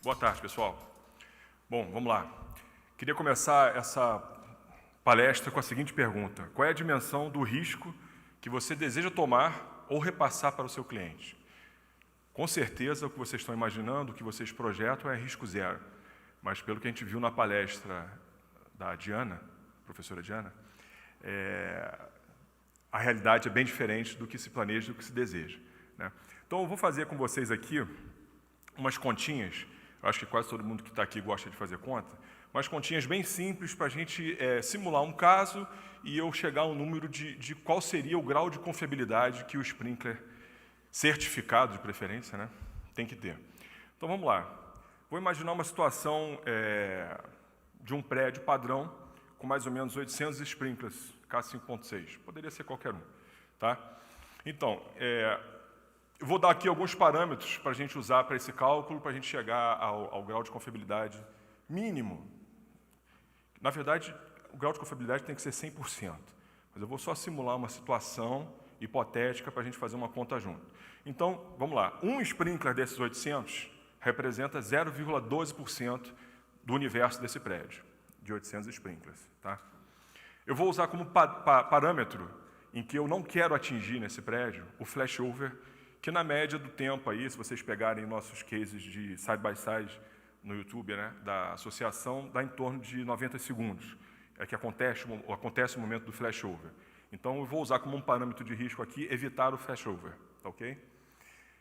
Boa tarde, pessoal. Bom, vamos lá. Queria começar essa palestra com a seguinte pergunta. Qual é a dimensão do risco que você deseja tomar ou repassar para o seu cliente? Com certeza, o que vocês estão imaginando, o que vocês projetam é risco zero. Mas, pelo que a gente viu na palestra da Diana, professora Diana, a realidade é bem diferente do que se planeja e do que se deseja, né? Então, eu vou fazer com vocês aqui umas continhas. Eu acho que quase todo mundo que está aqui gosta de fazer conta. Umas continhas bem simples para a gente simular um caso e eu chegar a um número de qual seria o grau de confiabilidade que o sprinkler, certificado de preferência, né, tem que ter. Então, vamos lá. Vou imaginar uma situação de um prédio padrão com mais ou menos 800 sprinklers, K5.6. Poderia ser qualquer um, tá? Então, eu vou dar aqui alguns parâmetros para a gente usar para esse cálculo, para a gente chegar ao grau de confiabilidade mínimo. Na verdade, o grau de confiabilidade tem que ser 100%, mas eu vou só simular uma situação hipotética para a gente fazer uma conta junto. Então, vamos lá. Um sprinkler desses 800 representa 0,12% do universo desse prédio, de 800 sprinklers, tá? Eu vou usar como parâmetro em que eu não quero atingir nesse prédio o flashover, que na média do tempo aí, se vocês pegarem nossos cases de side-by-side no YouTube, né, da associação, dá em torno de 90 segundos. É que acontece o momento do flashover. Então, eu vou usar como um parâmetro de risco aqui, evitar o flashover, tá ok?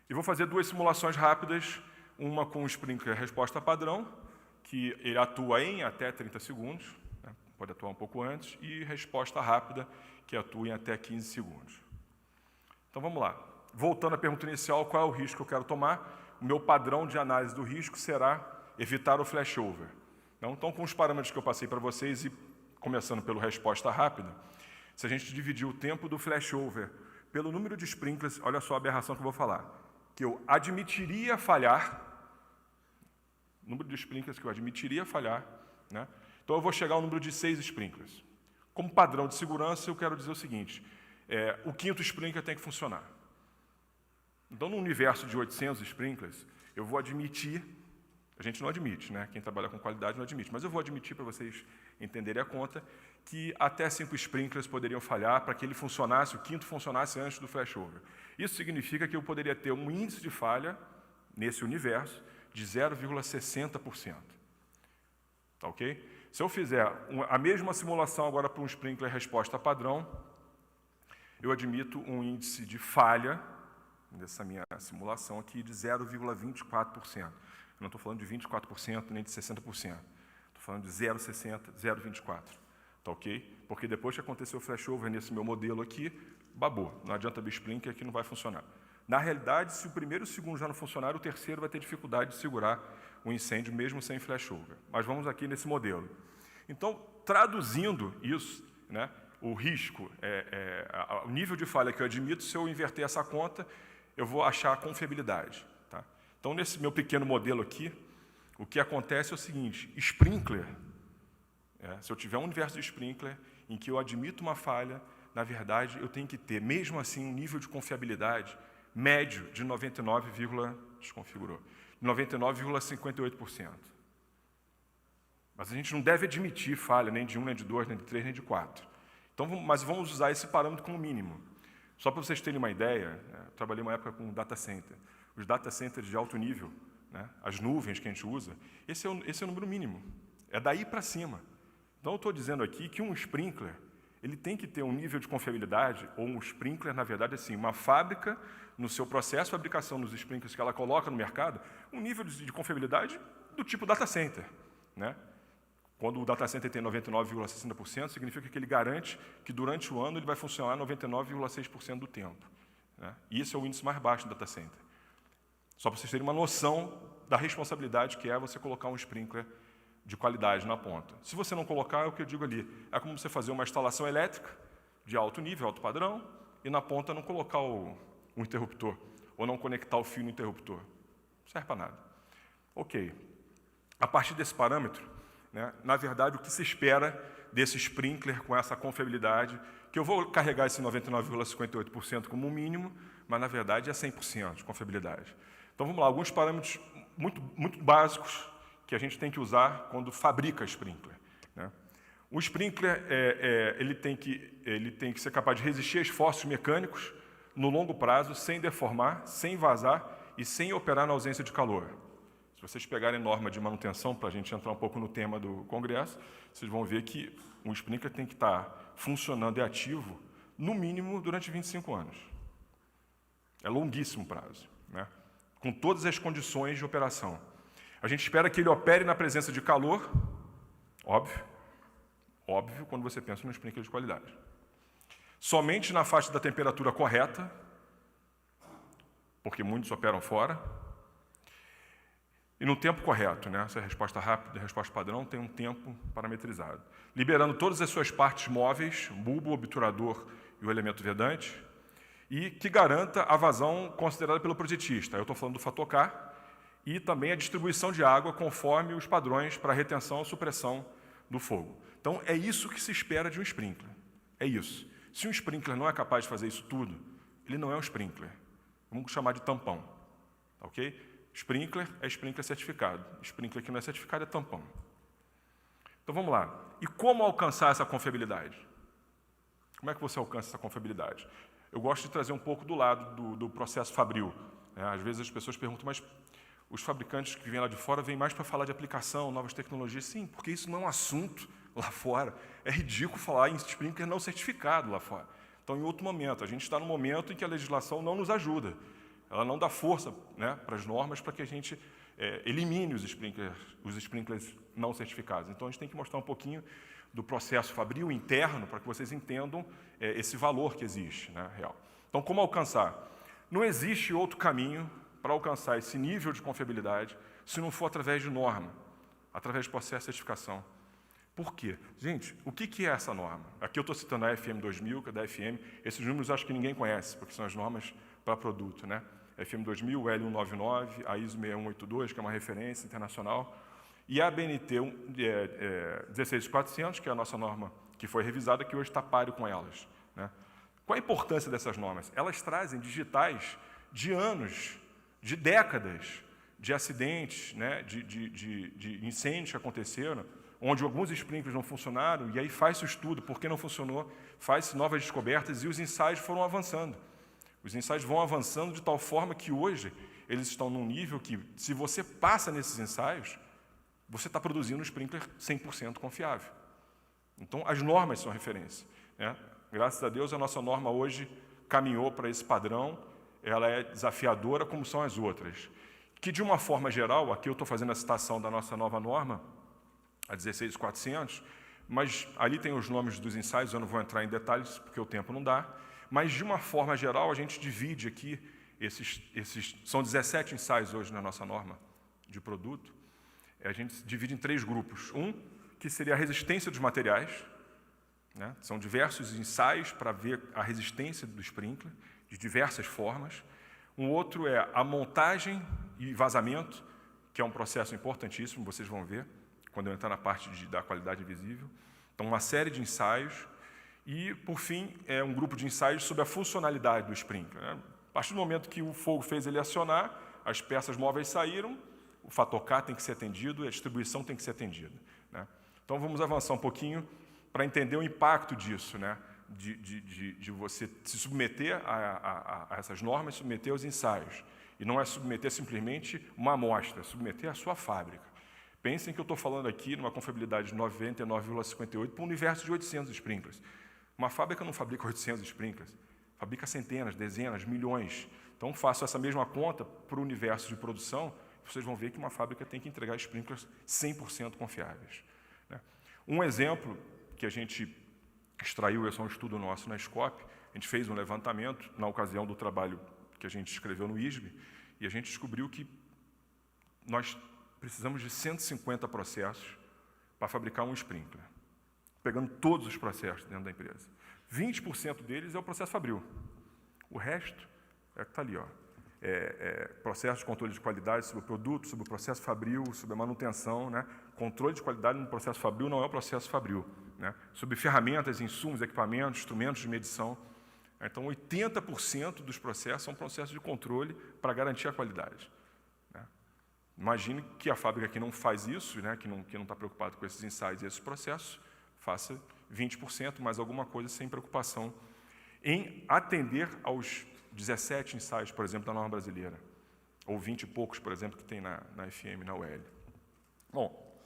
E vou fazer duas simulações rápidas, uma com o sprinkler resposta padrão, que ele atua em até 30 segundos, né, pode atuar um pouco antes, e resposta rápida, que atua em até 15 segundos. Então, vamos lá. Voltando à pergunta inicial, qual é o risco que eu quero tomar? O meu padrão de análise do risco será evitar o flashover. Então, com os parâmetros que eu passei para vocês, e começando pelo resposta rápida, se a gente dividir o tempo do flashover pelo número de sprinklers, olha só a aberração que eu vou falar, que eu admitiria falhar, número de sprinklers que eu admitiria falhar, né? Então, eu vou chegar ao número de 6 sprinklers. Como padrão de segurança, eu quero dizer o seguinte, o quinto sprinkler tem que funcionar. Então, no universo de 800 sprinklers, eu vou admitir, a gente não admite, né? Quem trabalha com qualidade não admite, mas eu vou admitir para vocês entenderem a conta, que até 5 sprinklers poderiam falhar para que ele funcionasse, o quinto funcionasse antes do flashover. Isso significa que eu poderia ter um índice de falha, nesse universo, de 0,60%. Tá ok? Se eu fizer a mesma simulação agora para um sprinkler resposta padrão, eu admito um índice de falha, nessa minha simulação aqui, de 0,24%. Eu não estou falando de 24% nem de 60%. Estou falando de 0,60%, 0,24%. Tá ok? Porque depois que aconteceu o flashover nesse meu modelo aqui, babou. Não adianta abrir sprinkler que não vai funcionar. Na realidade, se o primeiro e o segundo já não funcionar, o terceiro vai ter dificuldade de segurar o incêndio, mesmo sem flashover. Mas vamos aqui nesse modelo. Então, traduzindo isso, né, o risco, o nível de falha que eu admito, se eu inverter essa conta, eu vou achar a confiabilidade. Tá? Então, nesse meu pequeno modelo aqui, o que acontece é o seguinte, sprinkler, se eu tiver um universo de sprinkler em que eu admito uma falha, na verdade, eu tenho que ter, mesmo assim, um nível de confiabilidade médio de 99,58%. Mas a gente não deve admitir falha nem de 1, nem de 2, nem de 3, nem de 4. Então, mas vamos usar esse parâmetro como mínimo. Só para vocês terem uma ideia, eu trabalhei uma época com data center. Os data centers de alto nível, né, as nuvens que a gente usa, esse é o número mínimo. É daí para cima. Então, eu estou dizendo aqui que um sprinkler, ele tem que ter um nível de confiabilidade, ou um sprinkler, na verdade, assim, uma fábrica, no seu processo de fabricação dos sprinklers que ela coloca no mercado, um nível de confiabilidade do tipo data center, né? Quando o data center tem 99,60%, significa que ele garante que durante o ano ele vai funcionar 99,6% do tempo, né? E esse é o índice mais baixo do data center. Só para vocês terem uma noção da responsabilidade que é você colocar um sprinkler de qualidade na ponta. Se você não colocar, é o que eu digo ali, é como você fazer uma instalação elétrica de alto nível, alto padrão, e na ponta não colocar o interruptor, ou não conectar o fio no interruptor. Não serve para nada. Ok. A partir desse parâmetro, né, na verdade, o que se espera desse sprinkler com essa confiabilidade, que eu vou carregar esse 99,58% como um mínimo, mas, na verdade, é 100% de confiabilidade. Então, vamos lá, alguns parâmetros muito básicos que a gente tem que usar quando fabrica sprinkler, né? O sprinkler ele tem que ser capaz de resistir a esforços mecânicos no longo prazo, sem deformar, sem vazar e sem operar na ausência de calor. Se vocês pegarem norma de manutenção, para a gente entrar um pouco no tema do congresso, vocês vão ver que um sprinkler tem que estar funcionando e ativo, no mínimo, durante 25 anos. É longuíssimo prazo, né? Com todas as condições de operação. A gente espera que ele opere na presença de calor, óbvio, quando você pensa no sprinkler de qualidade. Somente na faixa da temperatura correta, porque muitos operam fora, e no tempo correto, né? Essa resposta rápida, a resposta padrão, tem um tempo parametrizado. Liberando todas as suas partes móveis, bulbo, obturador e o elemento vedante, e que garanta a vazão considerada pelo projetista. Eu estou falando do fator K, e também a distribuição de água conforme os padrões para retenção e supressão do fogo. Então, é isso que se espera de um sprinkler. É isso. Se um sprinkler não é capaz de fazer isso tudo, ele não é um sprinkler. Vamos chamar de tampão. Ok? Sprinkler é sprinkler certificado. Sprinkler que não é certificado é tampão. Então, vamos lá. E como alcançar essa confiabilidade? Como é que você alcança essa confiabilidade? Eu gosto de trazer um pouco do lado do processo fabril, né? Às vezes as pessoas perguntam, mas os fabricantes que vêm lá de fora vêm mais para falar de aplicação, novas tecnologias. Sim, porque isso não é um assunto lá fora. É ridículo falar em sprinkler não certificado lá fora. Então, em outro momento, a gente está num momento em que a legislação não nos ajuda. Ela não dá força, né, para as normas para que a gente elimine os sprinklers não certificados. Então, a gente tem que mostrar um pouquinho do processo fabril interno para que vocês entendam esse valor que existe, né, real. Então, como alcançar? Não existe outro caminho para alcançar esse nível de confiabilidade se não for através de norma, através de processo de certificação. Por quê? Gente, o que é essa norma? Aqui eu estou citando a FM 2000, que é da FM. Esses números acho que ninguém conhece, porque são as normas para produto, né? FM 2000, L199, a ISO 6182, que é uma referência internacional, e a BNT 16400, que é a nossa norma que foi revisada, que hoje está páreo com elas, né? Qual a importância dessas normas? Elas trazem digitais de anos, de décadas, de acidentes, né? de incêndios que aconteceram, onde alguns sprinklers não funcionaram, e aí faz-se o estudo, por que não funcionou, faz-se novas descobertas, e os ensaios foram avançando. Os ensaios vão avançando de tal forma que hoje eles estão num nível que, se você passa nesses ensaios, você está produzindo um sprinkler 100% confiável. Então, as normas são referência, né? Graças a Deus, a nossa norma hoje caminhou para esse padrão, ela é desafiadora como são as outras. Que, de uma forma geral, aqui eu estou fazendo a citação da nossa nova norma, a 16400, mas ali tem os nomes dos ensaios, eu não vou entrar em detalhes, porque o tempo não dá, mas, de uma forma geral, a gente divide aqui, são 17 ensaios hoje na nossa norma de produto, a gente divide em 3 grupos. Um, que seria a resistência dos materiais, né? São diversos ensaios para ver a resistência do sprinkler, de diversas formas. Um outro é a montagem e vazamento, que é um processo importantíssimo, vocês vão ver, quando eu entrar na parte da qualidade visível. Então, uma série de ensaios. E, por fim, é um grupo de ensaios sobre a funcionalidade do sprinkler, né? A partir do momento que o fogo fez ele acionar, as peças móveis saíram, o fator K tem que ser atendido, a distribuição tem que ser atendida, né? Então, vamos avançar um pouquinho para entender o impacto disso, né? De você se submeter a essas normas, submeter aos ensaios. E não é submeter simplesmente uma amostra, é submeter a sua fábrica. Pensem que eu estou falando aqui numa confiabilidade de 99,58 para um universo de 800 sprinklers. Uma fábrica não fabrica 800 sprinklers, fabrica centenas, dezenas, milhões. Então, faço essa mesma conta para o universo de produção, vocês vão ver que uma fábrica tem que entregar sprinklers 100% confiáveis, né? Um exemplo que a gente extraiu, esse é um estudo nosso na SCOP, a gente fez um levantamento na ocasião do trabalho que a gente escreveu no ISB, e a gente descobriu que nós precisamos de 150 processos para fabricar um sprinkler, pegando todos os processos dentro da empresa. 20% deles é o processo fabril. O resto é o que está ali, ó. Processo de controle de qualidade sobre o produto, sobre o processo fabril, sobre a manutenção, né? Controle de qualidade no processo fabril não é o processo fabril, né? Sobre ferramentas, insumos, equipamentos, instrumentos de medição. Então, 80% dos processos são processos de controle para garantir a qualidade, né? Imagine que a fábrica que não faz isso, né, que não está preocupado com esses ensaios e esses processos, faça 20% mais alguma coisa sem preocupação em atender aos 17 ensaios, por exemplo, da norma brasileira, ou 20 e poucos, por exemplo, que tem na FM, na UL. Bom,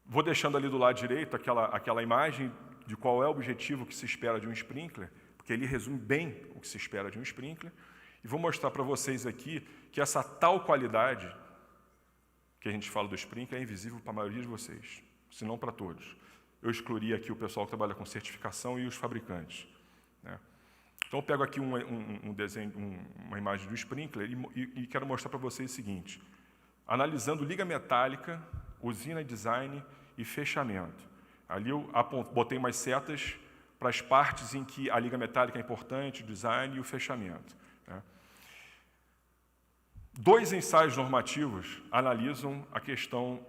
vou deixando ali do lado direito aquela imagem de qual é o objetivo que se espera de um sprinkler, porque ele resume bem o que se espera de um sprinkler, e vou mostrar para vocês aqui que essa tal qualidade que a gente fala do sprinkler é invisível para a maioria de vocês, se não para todos. Eu excluiria aqui o pessoal que trabalha com certificação e os fabricantes, né? Então, eu pego aqui um desenho, uma imagem do sprinkler e quero mostrar para vocês o seguinte, analisando liga metálica, usina design e fechamento. Ali eu botei umas setas para as partes em que a liga metálica é importante, o design e o fechamento, né? 2 ensaios normativos analisam a questão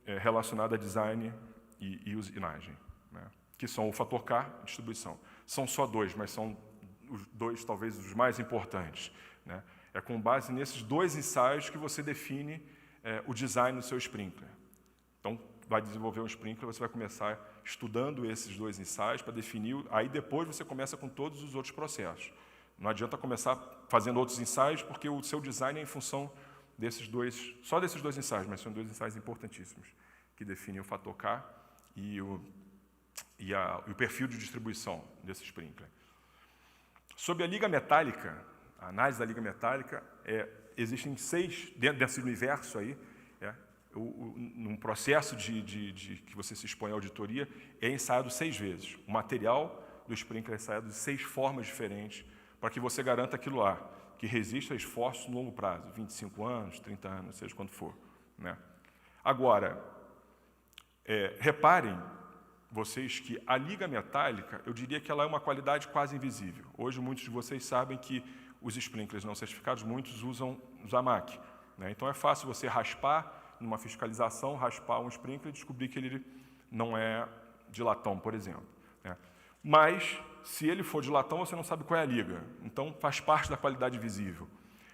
relacionada a design e usinagem, né? Que são o fator K e distribuição. São só 2, mas são os 2 talvez os mais importantes, né? É com base nesses 2 ensaios que você define o design do seu sprinkler. Então, vai desenvolver um sprinkler, você vai começar estudando esses 2 ensaios para definir, aí depois você começa com todos os outros processos. Não adianta começar fazendo outros ensaios, porque o seu design é em função desses 2, só desses 2 ensaios, mas são 2 ensaios importantíssimos, que definem o fator K e o perfil de distribuição desse sprinkler. Sobre a liga metálica, a análise da liga metálica, existem 6, dentro desse universo aí, num processo que você se expõe à auditoria, é ensaiado 6 vezes. O material do sprinkler é ensaiado de 6 formas diferentes, para que você garanta aquilo lá, que resista a esforços no longo prazo, 25 anos, 30 anos, seja quanto for, né? Agora, reparem, vocês, que a liga metálica, eu diria que ela é uma qualidade quase invisível. Hoje, muitos de vocês sabem que os sprinklers não certificados, muitos usam Zamac, né? Então, é fácil você raspar, numa fiscalização, raspar um sprinkler e descobrir que ele não é de latão, por exemplo, né? Mas, se ele for de latão, você não sabe qual é a liga. Então, faz parte da qualidade visível.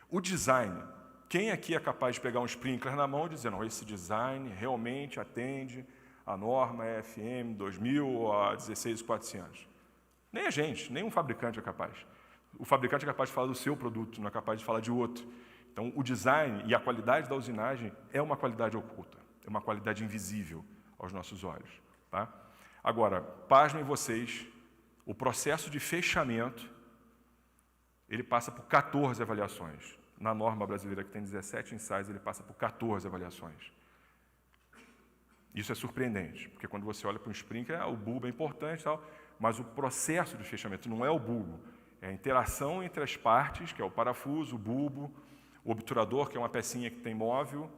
O design. Quem aqui é capaz de pegar um sprinkler na mão e dizer, não, esse design realmente atende a norma FM 2000 ou a 16400? Nem a gente, nem um fabricante é capaz. O fabricante é capaz de falar do seu produto, não é capaz de falar de outro. Então, o design e a qualidade da usinagem é uma qualidade oculta, é uma qualidade invisível aos nossos olhos, tá? Agora, pasmem vocês, o processo de fechamento, ele passa por 14 avaliações. Na norma brasileira, que tem 17 ensaios, ele passa por 14 avaliações. Isso é surpreendente, porque quando você olha para um sprinkler, o bulbo é importante, tal, mas o processo de fechamento não é o bulbo, é a interação entre as partes, que é o parafuso, o bulbo, o obturador, que é uma pecinha que tem móvel,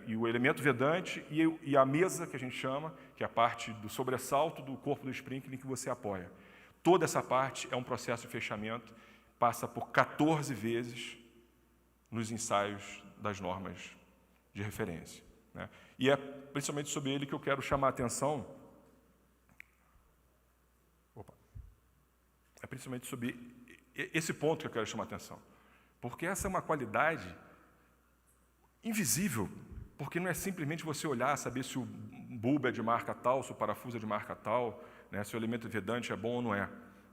e o elemento vedante e a mesa, que a gente chama, que é a parte do sobressalto do corpo do sprinkler em que você apoia. Toda essa parte é um processo de fechamento, passa por 14 vezes nos ensaios das normas de referência, né? E é principalmente sobre ele que eu quero chamar a atenção. É principalmente sobre esse ponto que eu quero chamar a atenção. Porque essa é uma qualidade invisível, porque não é simplesmente você olhar, saber se o bulbo é de marca tal, se o parafuso é de marca tal, né, se o elemento vedante é bom ou não é,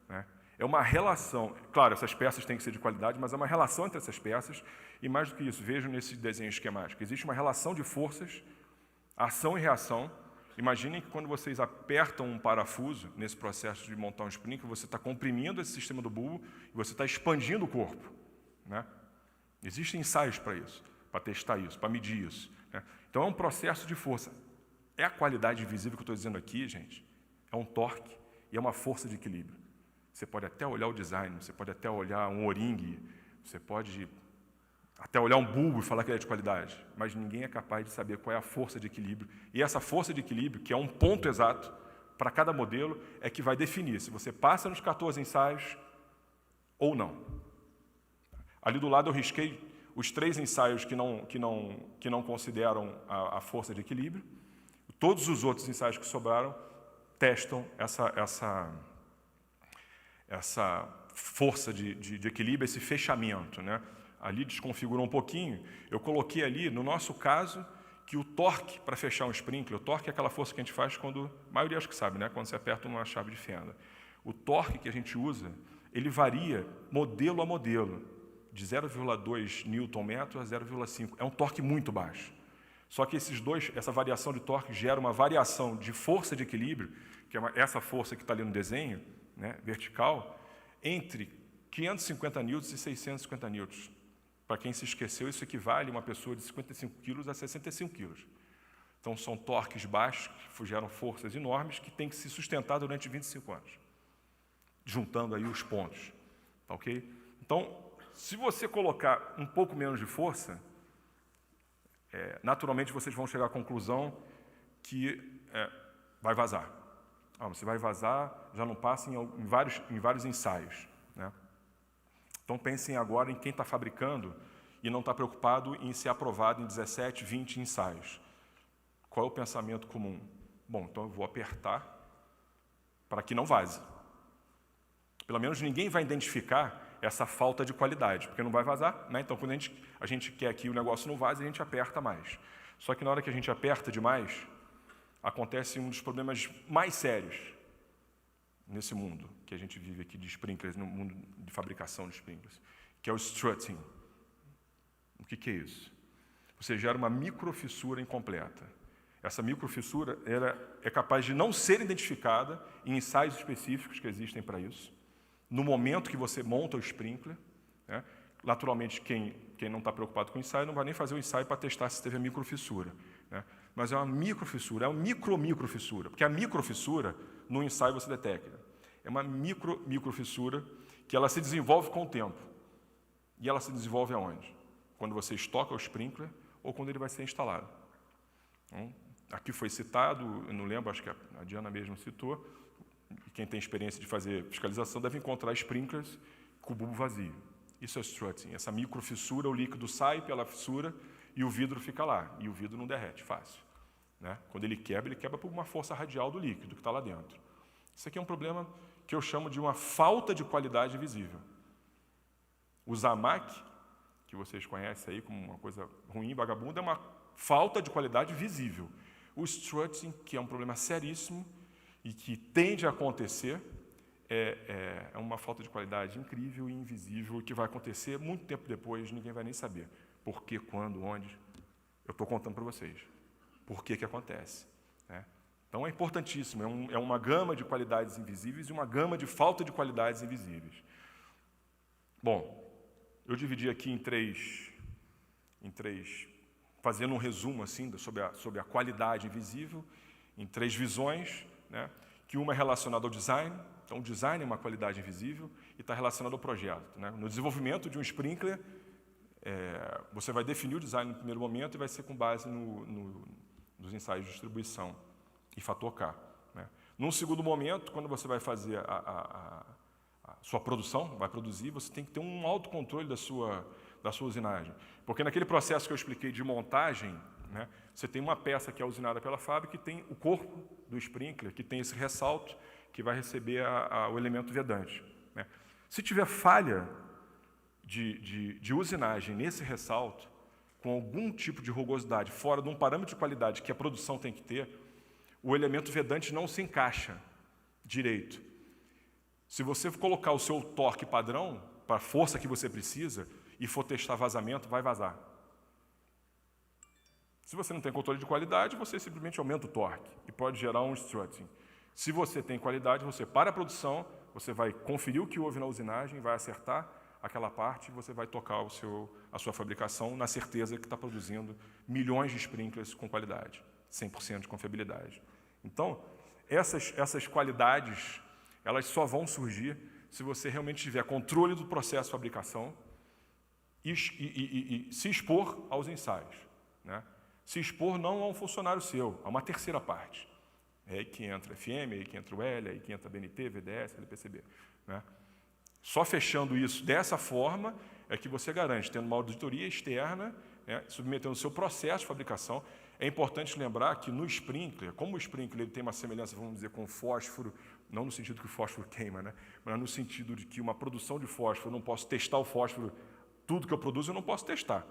né? É uma relação, claro, essas peças têm que ser de qualidade, mas é uma relação entre essas peças, e mais do que isso, vejam nesse desenho esquemático, existe uma relação de forças, ação e reação. Imaginem que quando vocês apertam um parafuso, nesse processo de montar um sprinkler, você está comprimindo esse sistema do bulbo e você está expandindo o corpo, né? Existem ensaios para isso, para testar isso, para medir isso, né? Então, é um processo de força. É a qualidade invisível que eu estou dizendo aqui, gente, é um torque e é uma força de equilíbrio. Você pode até olhar o design, você pode até olhar um O-ring, você pode até olhar um bulbo e falar que ele é de qualidade, mas ninguém é capaz de saber qual é a força de equilíbrio. E essa força de equilíbrio, que é um ponto exato para cada modelo, é que vai definir se você passa nos 14 ensaios ou não. Ali do lado eu risquei os 3 ensaios que não consideram a força de equilíbrio. Todos os outros ensaios que sobraram testam essa força de equilíbrio, esse fechamento, né? ali desconfigurou um pouquinho, eu coloquei ali, no nosso caso, que o torque para fechar um sprinkler, o torque é aquela força que a gente faz quando, a maioria acho que sabe, né? Quando você aperta uma chave de fenda. O torque que a gente usa, ele varia modelo a modelo, de 0,2 Nm a 0,5. É um torque muito baixo. Só que essa variação de torque gera uma variação de força de equilíbrio, que é essa força que está ali no desenho, né, vertical, entre 550 N e 650 N. Para quem se esqueceu, isso equivale a uma pessoa de 55 kg a 65 kg. Então, são torques baixos, que geram forças enormes, que têm que se sustentar durante 25 anos, juntando aí os pontos. Tá, ok? Então, se você colocar um pouco menos de força, naturalmente vocês vão chegar à conclusão que vai vazar. Se vai vazar, já não passa em vários ensaios, né? Então, pensem agora em quem está fabricando e não está preocupado em ser aprovado em 17, 20 ensaios. Qual é o pensamento comum? Bom, então eu vou apertar para que não vaze. Pelo menos ninguém vai identificar essa falta de qualidade, porque não vai vazar, né? Então, quando a gente quer que o negócio não vaze, a gente aperta mais. Só que na hora que a gente aperta demais, acontece um dos problemas mais sérios nesse mundo que a gente vive aqui de sprinklers, no mundo de fabricação de sprinklers, que é o strutting. O que é isso? Você gera uma microfissura incompleta. Essa microfissura é capaz de não ser identificada em ensaios específicos que existem para isso, no momento que você monta o sprinkler, né? Naturalmente, quem não está preocupado com o ensaio não vai nem fazer o ensaio para testar se teve a microfissura, né? Mas é uma microfissura, é uma microfissura, porque a microfissura, no ensaio você detecta. É uma microfissura que ela se desenvolve com o tempo. E ela se desenvolve aonde? Quando você estoca o sprinkler ou quando ele vai ser instalado. Então, aqui foi citado, eu não lembro, acho que a Diana mesmo citou, quem tem experiência de fazer fiscalização deve encontrar sprinklers com o bulbo vazio. Isso é strutting. Essa microfissura, o líquido sai pela fissura e o vidro fica lá. E o vidro não derrete fácil, né? Quando ele quebra por uma força radial do líquido que está lá dentro. Isso aqui é um problema que eu chamo de uma falta de qualidade visível. O Zamac, que vocês conhecem aí como uma coisa ruim, vagabunda, é uma falta de qualidade visível. O strutting, que é um problema seríssimo e que tende a acontecer, é uma falta de qualidade incrível e invisível, que vai acontecer muito tempo depois, ninguém vai nem saber. Por que, quando, onde? Eu estou contando para vocês. Por que acontece, né? Então, é importantíssimo, é uma gama de qualidades invisíveis e uma gama de falta de qualidades invisíveis. Bom, eu dividi aqui em três, fazendo um resumo assim, sobre a qualidade invisível, em 3 visões, né? Que uma é relacionada ao design. Então, o design é uma qualidade invisível e está relacionado ao projeto, né? No desenvolvimento de um sprinkler, você vai definir o design no primeiro momento e vai ser com base nos ensaios de distribuição e fator K, né? Num segundo momento, quando você vai fazer a sua produção, vai produzir, você tem que ter um autocontrole da sua usinagem. Porque naquele processo que eu expliquei de montagem, né, você tem uma peça que é usinada pela fábrica e tem o corpo do sprinkler, que tem esse ressalto, que vai receber o elemento vedante, né? Se tiver falha de usinagem nesse ressalto, com algum tipo de rugosidade fora de um parâmetro de qualidade que a produção tem que ter, o elemento vedante não se encaixa direito. Se você colocar o seu torque padrão para a força que você precisa e for testar vazamento, vai vazar. Se você não tem controle de qualidade, você simplesmente aumenta o torque e pode gerar um strutting. Se você tem qualidade, você para a produção, você vai conferir o que houve na usinagem, vai acertar aquela parte e você vai tocar a sua fabricação na certeza que está produzindo milhões de sprinklers com qualidade, 100% de confiabilidade. Então, essas qualidades, elas só vão surgir se você realmente tiver controle do processo de fabricação e se expor aos ensaios, né? Se expor não a um funcionário seu, a uma terceira parte. É aí que entra FM, é aí que entra o L, é aí que entra BNT, VDS, LPCB, né? Só fechando isso dessa forma é que você garante, tendo uma auditoria externa, né, submetendo o seu processo de fabricação. É importante lembrar que no sprinkler, como o sprinkler ele tem uma semelhança, vamos dizer, com o fósforo, não no sentido que o fósforo queima, né, mas no sentido de que uma produção de fósforo, eu não posso testar o fósforo Tudo que eu produzo eu não posso testar.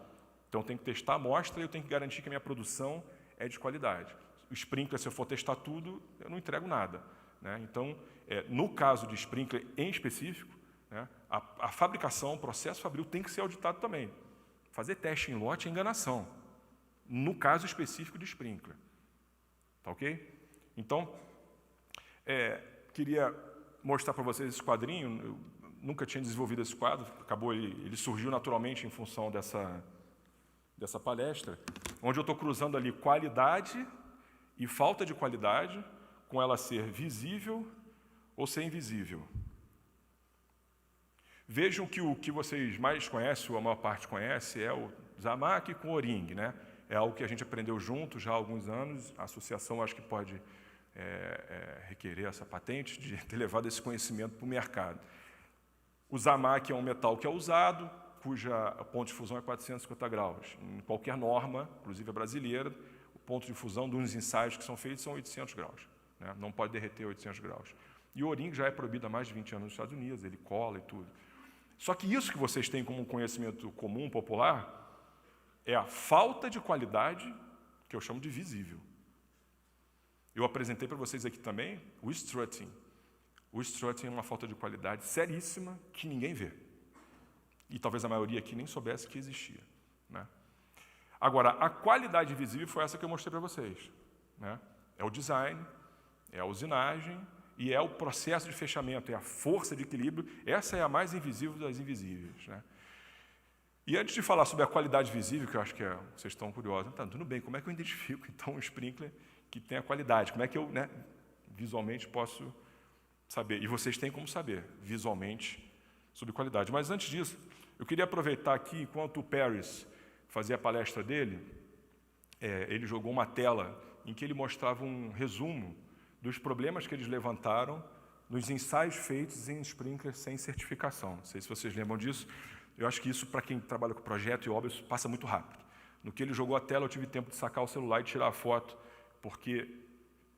Então, eu tenho que testar a amostra e eu tenho que garantir que a minha produção é de qualidade. O sprinkler, se eu for testar tudo, eu não entrego nada, né? Então, no caso de sprinkler em específico, né, a fabricação, o processo fabril tem que ser auditado também. Fazer teste em lote é enganação, no caso específico de sprinkler. Tá ok? Então, queria mostrar para vocês esse quadrinho. Eu nunca tinha desenvolvido esse quadro, ele surgiu naturalmente em função dessa palestra, onde eu estou cruzando ali qualidade e falta de qualidade, com ela ser visível ou ser invisível. Vejam que o que vocês mais conhecem, ou a maior parte conhece, é o Zamac com O-ring, né? É algo que a gente aprendeu junto já há alguns anos. A associação acho que pode requerer essa patente de ter levado esse conhecimento para o mercado. O Zamac é um metal que é usado, cuja ponto de fusão é 450 graus. Em qualquer norma, inclusive a brasileira, o ponto de fusão dos ensaios que são feitos são 800 graus. Né? Não pode derreter 800 graus. E o O-ring já é proibido há mais de 20 anos nos Estados Unidos, ele cola e tudo. Só que isso que vocês têm como um conhecimento comum, popular, é a falta de qualidade, que eu chamo de visível. Eu apresentei para vocês aqui também o strutting. O strutting é uma falta de qualidade seríssima que ninguém vê. E talvez a maioria aqui nem soubesse que existia, né? Agora, a qualidade visível foi essa que eu mostrei para vocês, né? É o design, é a usinagem e é o processo de fechamento, é a força de equilíbrio. Essa é a mais invisível das invisíveis, né? E antes de falar sobre a qualidade visível, que eu acho que vocês estão curiosos, tá, tudo bem, como é que eu identifico, então, um sprinkler que tem a qualidade? Como é que eu, né, visualmente posso saber? E vocês têm como saber, visualmente, sobre qualidade. Mas antes disso, eu queria aproveitar aqui, enquanto o Paris fazia a palestra dele, ele jogou uma tela em que ele mostrava um resumo dos problemas que eles levantaram nos ensaios feitos em sprinklers sem certificação. Não sei se vocês lembram disso. Eu acho que isso, para quem trabalha com projeto e obra, isso passa muito rápido. No que ele jogou a tela, eu tive tempo de sacar o celular e tirar a foto, porque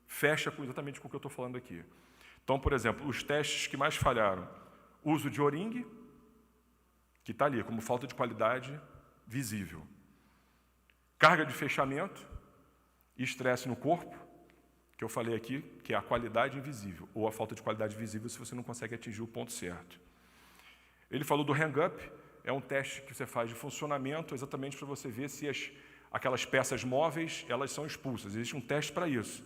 fecha exatamente com o que eu estou falando aqui. Então, por exemplo, os testes que mais falharam: uso de O-ring, que está ali como falta de qualidade visível. Carga de fechamento e estresse no corpo, que eu falei aqui, que é a qualidade invisível, ou a falta de qualidade visível se você não consegue atingir o ponto certo. Ele falou do hang-up, é um teste que você faz de funcionamento exatamente para você ver se aquelas peças móveis elas são expulsas. Existe um teste para isso.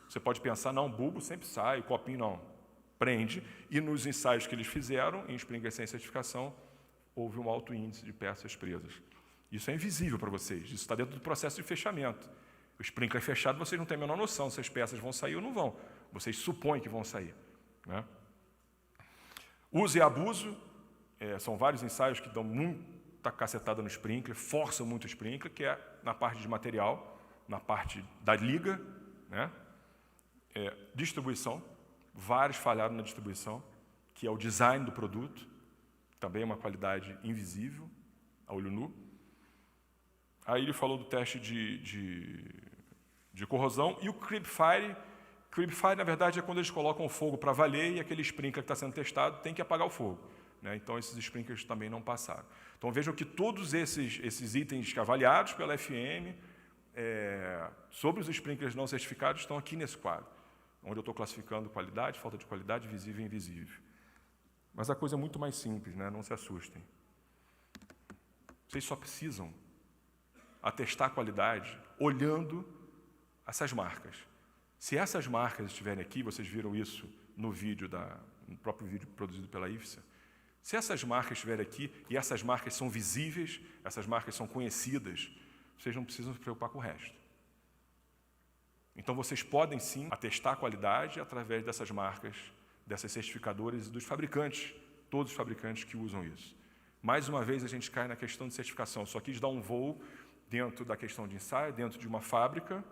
Você pode pensar, não, bulbo sempre sai, o copinho não. Prende. E nos ensaios que eles fizeram, em sprinkler sem certificação, houve um alto índice de peças presas. Isso é invisível para vocês, isso está dentro do processo de fechamento. O sprinkler fechado, vocês não têm a menor noção se as peças vão sair ou não vão. Vocês supõem que vão sair, né? Uso e abuso. São vários ensaios que dão muita cacetada no sprinkler, forçam muito o sprinkler, que é na parte de material, na parte da liga, né? Distribuição, vários falharam na distribuição, que é o design do produto, também é uma qualidade invisível, a olho nu. Aí ele falou do teste de corrosão e o creep fire. Creep fire, na verdade, é quando eles colocam o fogo para valer e aquele sprinkler que está sendo testado tem que apagar o fogo, né? Então, esses sprinklers também não passaram. Então, vejam que todos esses itens avaliados pela FM sobre os sprinklers não certificados estão aqui nesse quadro, onde eu estou classificando qualidade, falta de qualidade, visível e invisível. Mas a coisa é muito mais simples, né? Não se assustem. Vocês só precisam atestar a qualidade olhando essas marcas. Se essas marcas estiverem aqui, vocês viram isso no próprio vídeo produzido pela IFSA, se essas marcas estiverem aqui, e essas marcas são visíveis, essas marcas são conhecidas, vocês não precisam se preocupar com o resto. Então, vocês podem, sim, atestar a qualidade através dessas marcas, dessas certificadoras e dos fabricantes, todos os fabricantes que usam isso. Mais uma vez, a gente cai na questão de certificação. Só quis dar um voo dentro da questão de ensaio, dentro de uma fábrica.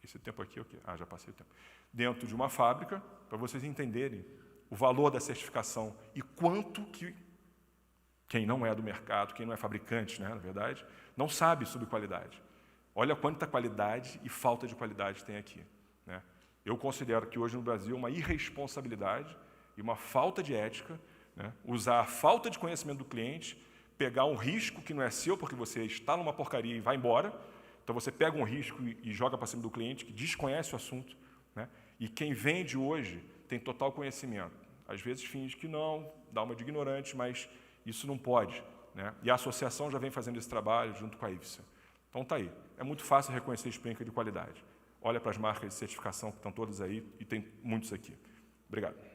Esse tempo aqui é o quê? Já passei o tempo. Dentro de uma fábrica, para vocês entenderem o valor da certificação e quanto que quem não é do mercado, quem não é fabricante, né, na verdade, não sabe sobre qualidade. Olha quanta qualidade e falta de qualidade tem aqui, né? Eu considero que hoje no Brasil é uma irresponsabilidade e uma falta de ética, né, usar a falta de conhecimento do cliente pegar um risco que não é seu, porque você instala uma porcaria e vai embora. Então, você pega um risco e joga para cima do cliente que desconhece o assunto, né? E quem vende hoje tem total conhecimento. Às vezes finge que não, dá uma de ignorante, mas isso não pode, né? E a associação já vem fazendo esse trabalho junto com a IFSA. Então, está aí. É muito fácil reconhecer sprinkler de qualidade. Olha para as marcas de certificação que estão todas aí, e tem muitos aqui. Obrigado.